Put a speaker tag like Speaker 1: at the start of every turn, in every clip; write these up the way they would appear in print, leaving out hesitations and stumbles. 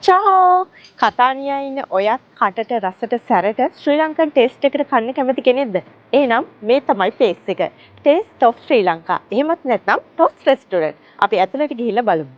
Speaker 1: චාෝ කතානියා ඉන්න ඔයත් කටට රසට සැරට ශ්‍රී ලංකන් ටේස්ට් එකට කන්න කැමති කෙනෙක්ද? එහෙනම් මේ තමයි ප්ලේස් එක. ටේස්ට් ඔෆ් ශ්‍රී ලංකා. එහෙමත් නැත්නම් ටොස් රෙස්ටොරන්ට්. අපි ඇතුළට ගිහිල්ලා බලමු.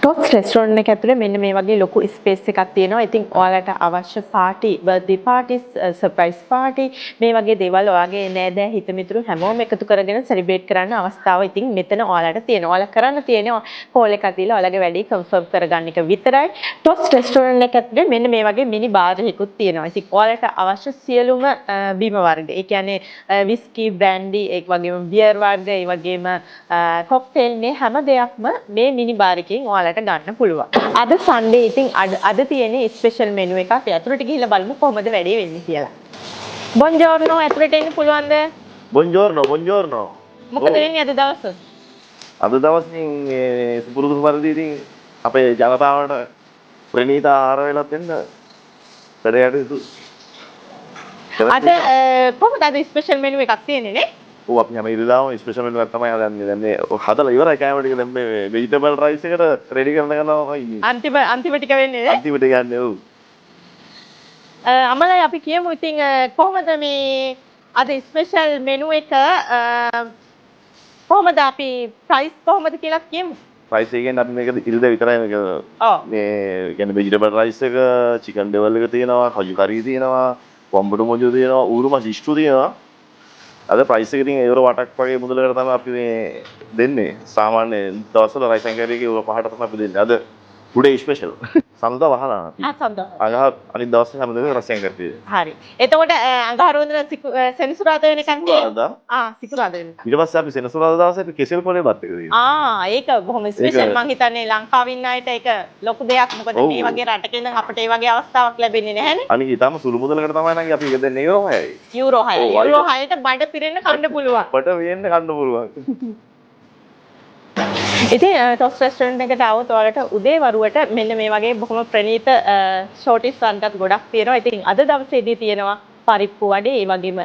Speaker 1: ටොස් රෙස්ටොරන්ට් එක ඇතුලේ මෙන්න මේ වගේ ලොකු ස්පේස් එකක් තියෙනවා. ඉතින් ඔයාලට අවශ්‍ය party, birthday parties, surprise party මේ වගේ දේවල් ඔයාගේ නෑදෑ හිත මිතුරු හැමෝම එකතු කරගෙන සෙලිබ්‍රේට් කරන්න අවස්ථාව ඉතින් මෙතන ඔයාලට තියෙනවා. ඔයාලා කරන්න තියෙන්නේ කෝල් එකක් දීලා ඔයාලගේ වැඩේ කන්ෆර්ම් කරගන්න එක විතරයි. ටොස් රෙස්ටොරන්ට් එක ඇතුලේ මෙන්න මේ වගේ මිනි බාර් එකකුත් තියෙනවා. ඉතින් ඔයාලට අවශ්‍ය සියලුම බීම වර්ග. ඒ කියන්නේ විස්කි, බ්‍රෑන්ඩි, ඒ වගේම බියර් වර්ග, ඒ වගේම කොක්ටේල් මේ හැම දෙයක්ම මේ මිනි බාර් එකෙන් ඔයාලට ගන්න පුළුවන්. අද සන්ඩේ ඉතින් අද තියෙන ස්පෙෂල් මෙනු එකක්. අපි ඇතුළට ගිහිල්ලා බලමු කොහොමද වැඩේ වෙන්නේ කියලා. බොන්ජෝර්නෝ ඇතුළට එන්න පුළුවන්ද?
Speaker 2: බොන්ජෝර්නෝ.
Speaker 1: මොකද වෙන්නේ අද දවසේ?
Speaker 2: අද දවසේ සුපුරුදු පරිදි ඉතින් අපේ ජනතාවට ප්‍රණීත ආහාර වෙලක් දෙන්න වැඩයට යුතු.
Speaker 1: අද කොහොමද අද ස්පෙෂල් මෙනු එකක් තියෙන්නේ නේ?
Speaker 2: ඔව් අපි හැම ඉරිදාම ස්පෙෂල් මෙනු එකක් තමයි හදන්නේ. දැන් මේ හදලා ඉවරයි කෑම ටික දැන් මේ ভেජිටබල් රයිස් එකට රෙඩි කරන ගන්නවා ඉන්නේ.
Speaker 1: අන්තිම ටික වෙන්නේ නේ?
Speaker 2: අන්තිමට ගන්න ඔව්.
Speaker 1: අමලයි අපි කියමු ඉතින් කොහොමද මේ අද ස්පෙෂල් මෙනු එක කොහොමද අපි ප්‍රයිස් කොහොමද කියලා කියමු.
Speaker 2: ප්‍රයිස් එක කියන්නේ අපි මේක ඉරිදා විතරයි මේක. මේ කියන්නේ ভেජිටබල් රයිස් එක, චිකන් ඩෙවල් එක තියෙනවා, කජු කරි තියෙනවා, කොම්බඩු මොජු තියෙනවා, ඌරුමස් ඉස්ටු තියෙනවා. අද ප්‍රයිස් එක ඉතින් €8ක් වගේ මුදලකට තමයි අපි මේ දෙන්නේ. සාමාන්‍ය දවස්වල රයිස් ඇන් කරි එකේ €5ට තමයි අපි දෙන්නේ. අද ටුඩේ ස්පෙෂල්. සඳුදා වහලා අපි.
Speaker 1: සඳුදා.
Speaker 2: අනිත් දවසේ හැම දෙනෙම රයිස් ඇන් කරි.
Speaker 1: හරි. එතකොට අඟහරුවාදා සෙනසුරාදා වෙනකන් සිකුරාදා වෙනකන්.
Speaker 2: ඊට පස්සේ අපි සෙනසුරාදා දවසේ අපි කෙසෙල් පොලේ බත් එක දෙනවා.
Speaker 1: ඒක බොහොම ස්පෙෂල්. මං හිතන්නේ ලංකාවේ ඉන්න අයට ඒක ලොකු දෙයක්. මොකද මේ වගේ රටක ඉඳන් අපිට මේ වගේ අවස්ථාවක් ලැබෙන්නේ නැහැනේ.
Speaker 2: අනිත් ඊටම සුළු මුදලකට තමයි නම් අපි එක දෙන්නේ €6යි.
Speaker 1: €6. €6ට බඩ පිරෙන්න කන්න පුළුවන්.
Speaker 2: බඩ වෙන්න කන්න පුළුවන්.
Speaker 1: ඉතින් ටොස් රෙස්ටොරන්ට් එකට આવොත් ඔයාලට උදේ වරුවට මෙන්න මේ වගේ බොහොම ප්‍රණීත ෂෝටිස් වන්ටත් ගොඩක් තියෙනවා. ඉතින් අද දවසේදී තියෙනවා පරිප්පු වඩේ, ඒ වගේම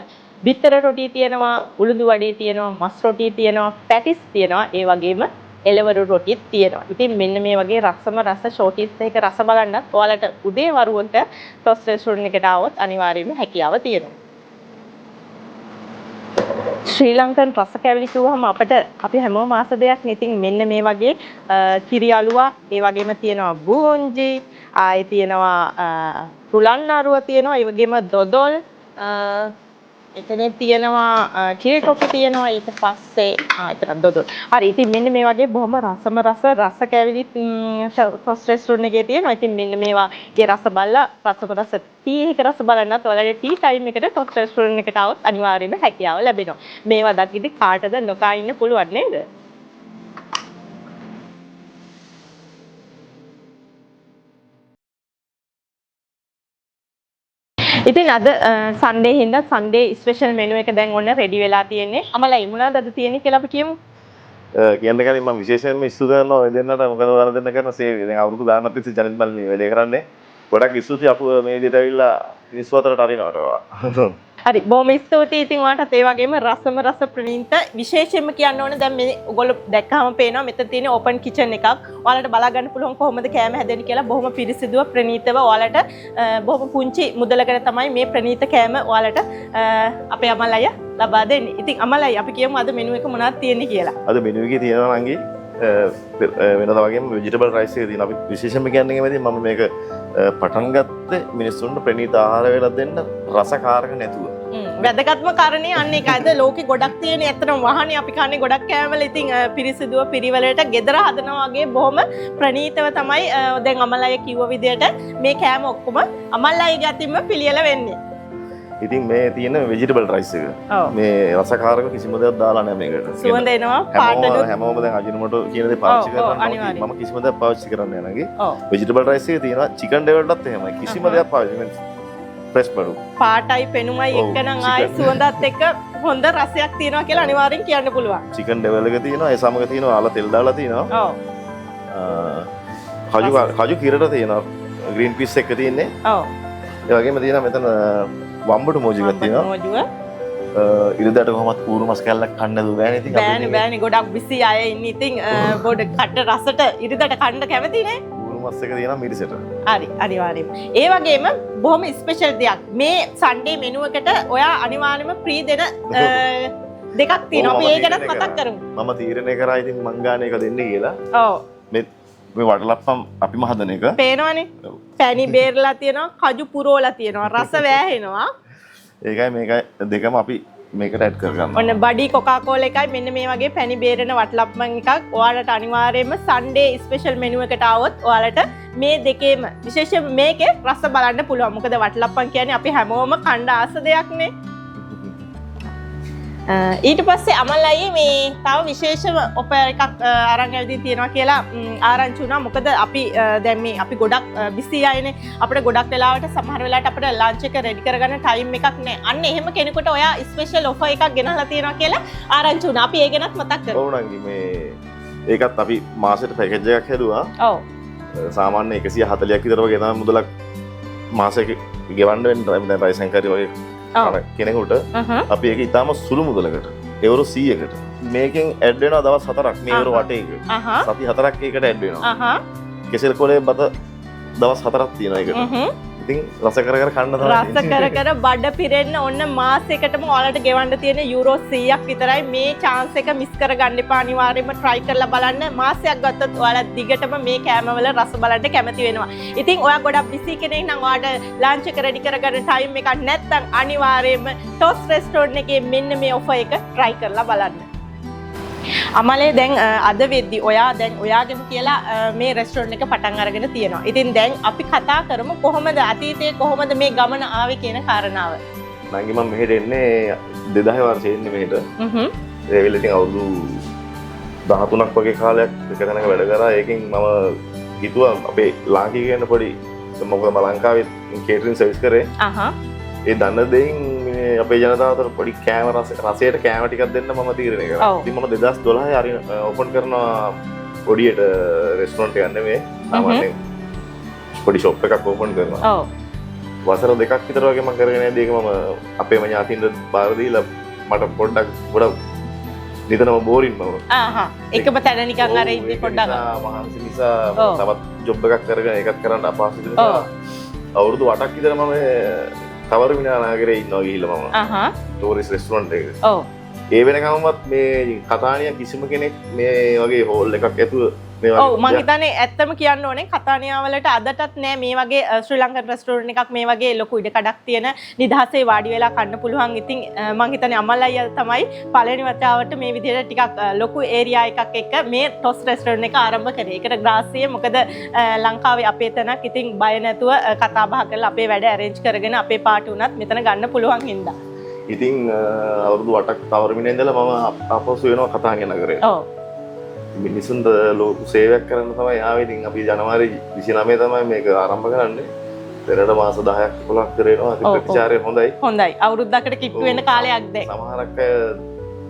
Speaker 1: බිත්තර රොටි තියෙනවා, උළුදු වඩේ තියෙනවා, මස් රොටි තියෙනවා, පැටිස් තියෙනවා, ඒ වගේම එළවලු රොටිත් තියෙනවා. ඉතින් මෙන්න මේ වගේ රසම රස ෂෝටිස් එක රස බලන්නත් ඔයාලට උදේ වරුවට ටොස් රෙස්ටොරන්ට් එකට આવොත් අනිවාර්යයෙන්ම හැකියාව තියෙනවා. ශ්‍රී ලංකන් රස කැවිලි කිව්වහම අපි හැමෝම ආස දෙයක් නේ. ඉතින් මෙන්න මේ වගේ කිරි අලුවා, ඒ වගේම තියෙනවා බූංජි, ආයේ තියෙනවා රුලන් අරුව තියෙනවා, ඒ වගේම දොදොල්, එතන තියෙනවා කිරි කොපි තියෙනවා, ඊට පස්සේ එතන දොදොල්. හරි. ඉතින් මෙන්න මේ වගේ බොහොම රසම රස කැවිලි ටොස් රෙස්ටොරන්ට් එකේ තියෙනවා. ඉතින් මෙන්න මේවා ඒ රස බලලා රසම රස ටී එක රස බලන්නත් ඔයාලගේ ටී ටයිම් එකට ටොස් රෙස්ටොරන්ට් එකට આવොත් අනිවාර්යයෙන්ම හැකියාව ලැබෙනවා. මේවා දකිද්දි කාටද නොකා ඉන්න පුළුවන් නේද? ඉතින් අද සන්ඩේ හින්දා සන්ඩේ ස්පෙෂල් මෙනු එක දැන් ඔන්න රෙඩි වෙලා තියෙන්නේ. අමලයි මොනවද අද තියෙන්නේ කියලා අපි කියමු.
Speaker 2: කියන්න කලින් මම විශේෂයෙන්ම ස්තුති කරනවා ඔය දෙන්නට. මොකද ඔයාලා දෙන්න කරන සේවය. දැන් අවුරුදු ගානක් තිස්සේ ජනිත් මල්ලි වැඩේ කරන්නේ. ගොඩක් ස්තුතියි අපු මේ විදිහට ඇවිල්ලා මිනිස්සු අතරට අරිනවට ඔයා.
Speaker 1: හරි. බොහොම ස්තුතියි. ඉතින් ඔයාලටත් ඒ වගේම රසම රස ප්‍රණීත විශේෂයෙන්ම කියන්න ඕනේ දැන් මේ ඔයගොල්ලෝ දැක්කම පේනවා මෙතන තියෙන ඕපන් කිචන් එකක්. ඔයාලට බලා ගන්න පුළුවන් කොහොමද කෑම හැදෙන්නේ කියලා. බොහොම පිරිසිදුව ප්‍රණීතව ඔයාලට බොහොම පුංචි මුදලකට තමයි මේ ප්‍රණීත කෑම ඔයාලට අපේ අමලය ලබා දෙන්නේ. ඉතින් අමලයි අපි කියමු අද මෙනු එක මොනවද තියෙන්නේ කියලා.
Speaker 2: අද මෙනු එකේ තියෙනවා නංගි වෙනදා වගේම ভেජිටබල් රයිස් එක තියෙනවා. අපි විශේෂයෙන්ම කියන්නේ මම මේක පටන් ගත්තේ මිනිස්සුන්ට ප්‍රණීත ආහාර වේලක් දෙන්න රසකාරක නැතුව.
Speaker 1: වැදගත්ම කාරණේ අන්න ඒකයිද ලෝකෙ ගොඩක් තියෙන ඇත්තටම වහනේ අපි කන්නේ ගොඩක් කෑමවල ඉතින් පිරිසිදුව පිරිවලට ගෙදර හදනවා වගේ බොහොම ප්‍රණීතව තමයි දැන් අමලය කිව්ව විදියට මේ කෑම ඔක්කොම අමලයිගේ අතින්ම පිළියෙල වෙන්නේ.
Speaker 2: ඉතින් මේ තියෙන ভেජිටබල් රයිස් එක. මේ රසකාරක කිසිම දෙයක් දාලා නැහැ මේකට.
Speaker 1: සුවඳ එනවා පාටලු
Speaker 2: හැමෝම දැන් අජිනමොටෝ කියන දේ පාවිච්චි කරනවා. මම කිසිම දෙයක් පාවිච්චි කරන්නේ නැහැ නේද? ভেජිටබල් රයිස් එකේ තියෙනවා චිකන් ඩෙවල්ටත් එහෙමයි. කිසිම දෙයක් පාවිච්චි කරන්නේ ෆ්‍රෙෂ් බඩු. පාටයි
Speaker 1: පෙනුමයි එක්කනම් ආයි සුවඳත් එක්ක හොඳ රසයක් තියෙනවා කියලා අනිවාර්යෙන් කියන්න පුළුවන්.
Speaker 2: චිකන් ඩෙවල් එක තියෙනවා. ඒ සමග තියෙනවා ආල තෙල් දාලා තියෙනවා. කජු කිරට තියෙනවා. ග්‍රීන් පීස් එක තියෙන්නේ. ඒ වගේම තියෙනවා මෙතන වම්බඩු මොජුවක් තියෙනවා. ඉරිදට කොහොමත් ඌරු මස් කැල්ලක් කන්න දු බෑනේ. ඉතින්
Speaker 1: බෑනේ ගොඩක් බිසි අය ඉන්නේ. ඉතින් බොඩ කට රසට ඉරිදට කන්න කැමති නේ.
Speaker 2: මස් එක තියෙනවා මිරිසට.
Speaker 1: හරි අනිවාර්යයෙන්ම. ඒ වගේම බොහොම ස්පෙෂල් දෙයක්. මේ සන්ඩේ මෙනු එකට ඔයා අනිවාර්යයෙන්ම ෆ්‍රී දෙන දෙකක් තියෙනවා. අපි ඒ ගැනත් මතක් කරමු.
Speaker 2: මම තීරණය කරා ඉතින් මං ගාන එක දෙන්නේ කියලා.
Speaker 1: ඔව්.
Speaker 2: මේ වටලප්පම් අපිම හදන එක.
Speaker 1: පේනවනේ. පැණි බේරලා තියෙනවා, කජු පුරෝලා තියෙනවා, රස වෑහෙනවා.
Speaker 2: ඒකයි මේකයි දෙකම අපි මේකට ඇඩ් කරගන්නවා.
Speaker 1: ඔන්න බඩි කොකා කෝලා එකයි මෙන්න මේ වගේ පැණි බේරන වටලප්පම් එකක් ඔයාලට අනිවාර්යයෙන්ම සන්ඩේ ස්පෙෂල් මෙනු එකට ආවොත් ඔයාලට මේ දෙකේම විශේෂයෙන් මේකේ රස බලන්න පුළුවන්. මොකද වටලප්පම් කියන්නේ අපි හැමෝම කණ්ඩ ආස දෙයක්නේ. ඊට පස්සේ අමල් අයියේ මේ තව විශේෂම ඔෆර් එකක් අරන් ඇවිදින් තියෙනවා කියලා ආරංචි වුණා. මොකද අපි දැන් මේ අපි ගොඩක් බිසි අයනේ. අපිට ගොඩක් වෙලාවට සමහර වෙලාවට අපිට ලන්ච් එක රෙඩි කරගන්න ටයිම් එකක් නැහැ. අන්න එහෙම කෙනෙකුට ඔයා ස්පෙෂල් ඔෆර් එකක් ගෙනහලා තියෙනවා කියලා ආරංචි වුණා. අපි ඒ ගැනත් මතක් කරමු.
Speaker 2: ඔව් නංගි මේ ඒකත් අපි මාසෙට පැකේජ් එකක් හැදුවා.
Speaker 1: ඔව්.
Speaker 2: සාමාන්‍ය 140ක් විතර වගේ තමයි මුදලක් මාසෙක ගෙවන්න වෙන්නේ. දැන් රයිස් ඇන් කරි වගේ කෙනෙකුට අපි ඒක ඉතාම සුළු මුදලකට එවරු 100කට මේකෙන් ඇඩ් වෙනවා දවස් 4ක් මේ එවරු වටේක සති 4ක් ඒකට ඇඩ් වෙනවා කෙසෙල් කොලේ බත දවස් 4ක් තියෙනවා ඒකට ඉතින් රස කර කර කන්න තමයි
Speaker 1: රස කර කර බඩ පිරෙන්න ඔන්න මාසෙකටම ඔයාලට ගෙවන්න තියෙන යුරෝ 100ක් විතරයි මේ chance එක මිස් කරගන්න එපා අනිවාර්යයෙන්ම try කරලා බලන්න මාසයක් ගත්තොත් ඔයාලා දිගටම මේ කෑමවල රස බලන්න කැමති වෙනවා. ඉතින් ඔයා ගොඩක් busy කෙනෙක් නම් ඔයාට lunch එක ready කරගන්න time එකක් නැත්නම් අනිවාර්යයෙන්ම Toast restaurant එකේ මෙන්න මේ offer එක try කරලා බලන්න. අමලේ දැන් අද වෙද්දි ඔයා දැන් ඔයාගෙම කියලා මේ රෙස්ටොරන්ට් එක පටන් අරගෙන තියෙනවා. ඉතින් දැන් අපි කතා කරමු කොහොමද අතීතයේ කොහොමද මේ ගමන ආවේ කියන කාරණාව.
Speaker 2: නංගි මම මෙහෙට එන්නේ 2000 වර්ෂයේ එන්නේ මෙහෙට. ඒ වෙලේ ඉතින් අවුරුදු 13ක් වගේ කාලයක් එක තැනක වැඩ කරා. ඒකෙන් මම හිතුවා අපේ ලාංකික කියන පොඩි මොකද මම ලංකාවේ කේටරින් සර්විස් කරේ. ඒ දන්න දෙයින් අපේ ජනතාවට පොඩි කෑම රසයට කෑම ටිකක් දෙන්න මම තීරණය කරා. ඉතින් මම 2012 හරි ඕපන් කරනවා ඔඩියට රෙස්ටොරන්ට් එකක් නෙමෙයි. සාමාන්‍යයෙන් පොඩි ෂොප් එකක් ඕපන් කරනවා. ඔව්. වසර දෙකක් විතර වගේ මම කරගෙන යද්දී ඒක මම අපේම ඥාතින්ට බාර දීලා මට පොඩ්ඩක් ගොඩක් නිතරම බෝරින් මම.
Speaker 1: එකම තැන නිකන් අර ඉඳි පොඩ්ඩක්
Speaker 2: මහන්සි නිසා තවත් ජොබ් එකක් කරගෙන ඒකත් කරන්න අපහසු නිසා අවුරුදු 8ක් විතර මම තවර විනානාගරේ ඉන්නවා ගිහිල්ලා මම ටූරිස්ට් රෙස්ටොරන්ට් එකක. ඔව්. ඒ වෙනකම්වත් මේ කතානිය කිසිම කෙනෙක් මේ වගේ හෝල් එකක් ඇතුව මේ වගේ.
Speaker 1: ඔව් මම හිතන්නේ ඇත්තම කියන්න ඕනේ කතානියා වලට අදටත් නෑ මේ වගේ ශ්‍රී ලංකන් රෙස්ටොරන්ට් එකක් මේ වගේ ලොකු ඉඩ කඩක් තියෙන නිදහසේ වාඩි වෙලා කන්න පුළුවන්. ඉතින් මම හිතන්නේ අමල් අයියා තමයි පළවෙනි වතාවට මේ විදිහට ටිකක් ලොකු ඒරියා එකක් එක්ක මේ ටොස් රෙස්ටොරන්ට් එක ආරම්භ කරේ. ඒකට ග්‍රාසිය මොකද ලංකාවේ අපේ තැනක් ඉතින් බය නැතුව කතා බහ කරලා අපේ වැඩ arrange කරගෙන අපේ පාටි උනත් මෙතන ගන්න පුළුවන් හින්දා.
Speaker 2: ඉතින් අවුරුදු 8ක් තවරමිනේ ඉඳලා මම අපහසු වෙනවා කතානිය නගරේ. ඔව්. මිනිසුන්ට ලෝක සේවයක් කරන්න තමයි ආවේ. ඉතින් අපි ජනවාරි 29 තමයි මේක ආරම්භ කරන්නේ. පෙරට මාස 10ක් 11ක් විතර එනවා. ඉතින් ප්‍රතිචාරය හොඳයි.
Speaker 1: හොඳයි. අවුරුද්දකට කිට්ටු වෙන කාලයක් දැන්.
Speaker 2: සමහරක් අය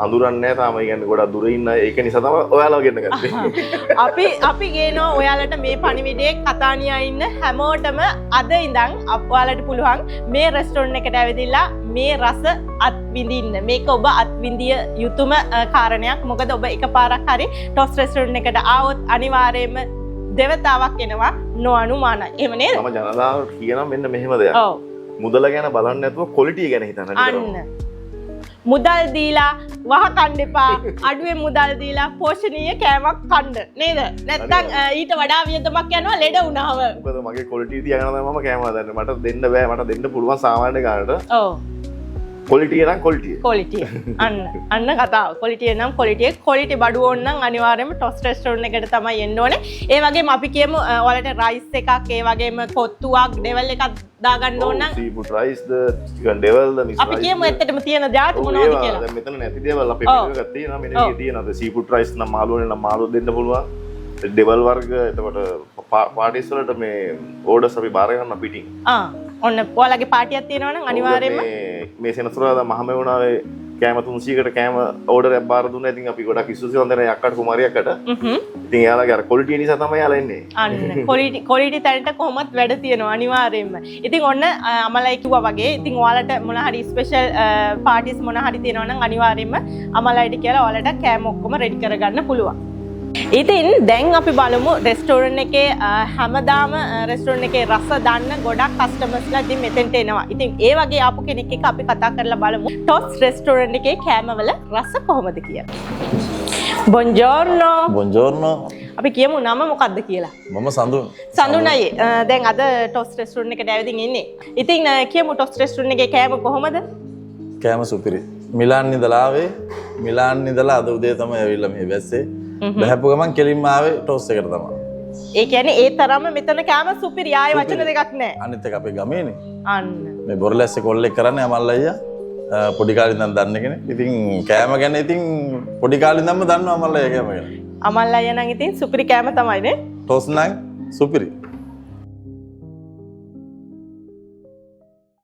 Speaker 2: අඳුරන්නේ නැහැ තාම. කියන්නේ ගොඩක් දුර ඉන්න අය. ඒක නිසා තමයි ඔයාලව ගෙන්න ගත්තේ.
Speaker 1: අපි ගේනවා ඔයාලට මේ පණිවිඩයේ කතානියා ඉන්න හැමෝටම අද ඉඳන් ඔයාලට පුළුවන් මේ රෙස්ටොරන්ට් එකට ඇවිදලා මේ රස අත්විඳින්න. මේක ඔබ අත්විඳිය යුතුම කාරණයක්. මොකද ඔබ එකපාරක් හරි ටොස් රෙස්ටොරන්ට් එකට ආවොත් අනිවාර්යයෙන්ම දෙවතාවක් එනවා නොඅනුමානයි. එහෙම නේද?
Speaker 2: මම ජනතාවට කියනවා මෙන්න මෙහෙම දෙයක්. ඔව්. මුදල ගැන බලන්නේ නැතුව ක්වොලිටි ගැන හිතන්න.
Speaker 1: අන්න. මුදල් දීලා වහ කන්න එපා. අඩුවේ මුදල් දීලා පෝෂණීය කෑමක් කන්න. නේද? නැත්තම් ඊට වඩා වියදමක් යනවා ලෙඩ වුණාම.
Speaker 2: මොකද මගේ ක්වොලිටි තියාගෙන තමයි මම කෑම හදන්නේ. මට දෙන්න බෑ. මට දෙන්න පුළුවන් සාමාන්‍ය ගානට. ඔව්. ක්වොලිටි නම් ක්වොලිටි.
Speaker 1: ක්වොලිටි. අන්න කතාව. ක්වොලිටි නම් ක්වොලිටි. ක්වොලිටි බඩු ඕන නම් අනිවාර්යයෙන්ම ටොස් රෙස්ටොරන්ට් එකට තමයි එන්න ඕනේ. ඒ වගේම අපි කියමු ඔයාලට රයිස් එකක්, ඒ වගේම කොත්තුවක්, ඩෙවල් එකක් දාගන්න ඕන නම්
Speaker 2: සීෆුඩ් රයිස් ද, චිකන් ඩෙවල් ද, මිස් රයිස්.
Speaker 1: අපි කියමු ඇත්තටම තියෙන જાති මොනවද කියලා.
Speaker 2: දැන් මෙතන නැති දේවල් අපේ මෙනු එකක් තියෙනවා. මෙන්න මේකේ තියෙනවා. සීෆුඩ් රයිස් නම් මාළුවනේ නම් මාළුව දෙන්න පුළුවන්. ඩෙවල් වර්ග එතකොට පාටිස් වලට මේ ඕඩර්ස් අපි බාර ගන්න පිටින්.
Speaker 1: ඔන්න ඔයාලගේ පාටියක් තියෙනවා නම් අනිවාර්යයෙන්ම
Speaker 2: මේ සෙනසුරාදා මහමෙවුනාවේ කෑම 300කට කෑම ඕඩරයක් බාර දුන්නා. ඉතින් අපි ගොඩක් ඉස්සුසිවන් දෙන යක්කට කුමාරියකට. ඉතින් එයාලගේ අර ක්වොලිටි නිසා තමයි යාලා එන්නේ.
Speaker 1: අන්න ක්වොලිටි තැනට කොහොමත් වැඩ තියෙනවා අනිවාර්යයෙන්ම. ඉතින් ඔන්න අමලයි කිව්වා වගේ ඉතින් ඔයාලට මොන හරි ස්පෙෂල් පාටිස් මොන හරි තියෙනවා නම් අනිවාර්යයෙන්ම අමලයිට කියලා ඔයාලට කෑම ඔක්කොම රෙඩි කරගන්න පුළුවන්. ඉතින් දැන් අපි බලමු රෙස්ටෝරන්ට් එකේ හැමදාම රෙස්ටෝරන්ට් එකේ රස දන්න ගොඩක් කස්ටමර්ස්ලා ඉතින් මෙතෙන්ට එනවා. ඉතින් ඒ වගේ ආපු කෙනෙක් එක්ක අපි කතා කරලා බලමු ටොස් රෙස්ටෝරන්ට් එකේ කෑමවල රස කොහොමද කියලා. බොන්ජෝර්නෝ.
Speaker 3: බොන්ජෝර්නෝ.
Speaker 1: අපි කියමු නම මොකක්ද කියලා.
Speaker 3: මම සඳුන්.
Speaker 1: සඳුන් අයියේ දැන් අද ටොස් රෙස්ටෝරන්ට් එකට ඇවිදින් ඉන්නේ. ඉතින් කියමු ටොස් රෙස්ටෝරන්ට් එකේ කෑම කොහොමද?
Speaker 3: කෑම සුපිරි. මිලාන් ඉඳලා ආවේ. මිලාන් ඉඳලා අද උදේ තමයි ඇවිල්ලා මේ වැස්සේ. බහැපු ගමන් කෙලින්ම ආවේ ටොස් එකට තමයි.
Speaker 1: ඒ කියන්නේ ඒ තරම මෙතන කෑම සුපිරි ආයේ වචන දෙකක් නැහැ.
Speaker 3: අනිත් එක අපේ ගමේනේ.
Speaker 1: අන්න.
Speaker 3: මේ බොරලැස්සේ කොල්ලෙක් කරන්නේ අමල් අයියා. පොඩි කාලේ ඉඳන් දන්න කෙනෙක්. ඉතින් කෑම ගැන ඉතින් පොඩි කාලේ ඉඳන්ම දන්නවා අමල් අයියා කෑම ගැන.
Speaker 1: අමල් අයියා නම් ඉතින් සුපිරි කෑම තමයි නේ.
Speaker 3: ටොස් නම් සුපිරි.